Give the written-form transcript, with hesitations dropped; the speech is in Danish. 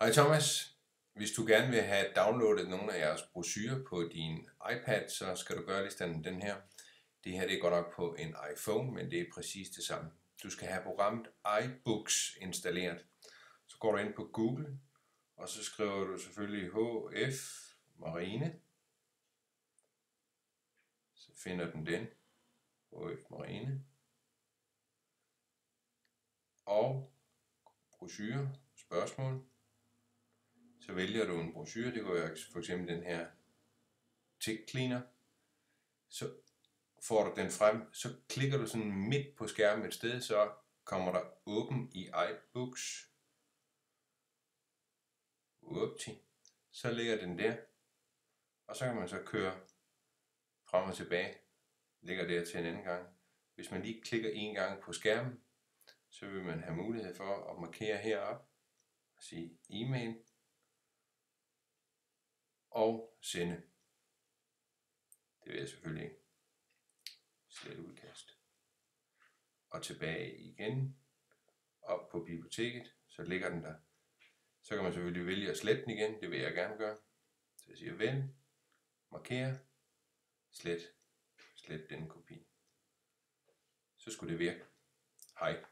Hej Thomas. Hvis du gerne vil have downloadet nogle af jeres brochurer på din iPad, så skal du gøre ligesom den her. Det her det er godt nok på en iPhone, men det er præcis det samme. Du skal have programmet iBooks installeret. Så går du ind på Google, og så skriver du selvfølgelig HF Marine. Så finder den HF Marine. Og brochure, spørgsmål. Så vælger du en brochure, det kunne være for eksempel den her Tick Cleaner. Så får du den frem, så klikker du sådan midt på skærmen et sted, så kommer der åben i iBooks. Så ligger den der, og så kan man så køre frem og tilbage, ligger der til en anden gang. Hvis man lige klikker en gang på skærmen, så vil man have mulighed for at markere heroppe og sige e-mail og sende. Det vil jeg selvfølgelig ikke. Slet udkast. Og tilbage igen. Op på biblioteket. Så ligger den der. Så kan man selvfølgelig vælge at slette den igen. Det vil jeg gerne gøre. Så jeg siger vælg. Markere. Slet denne kopi. Så skulle det virke. Hej.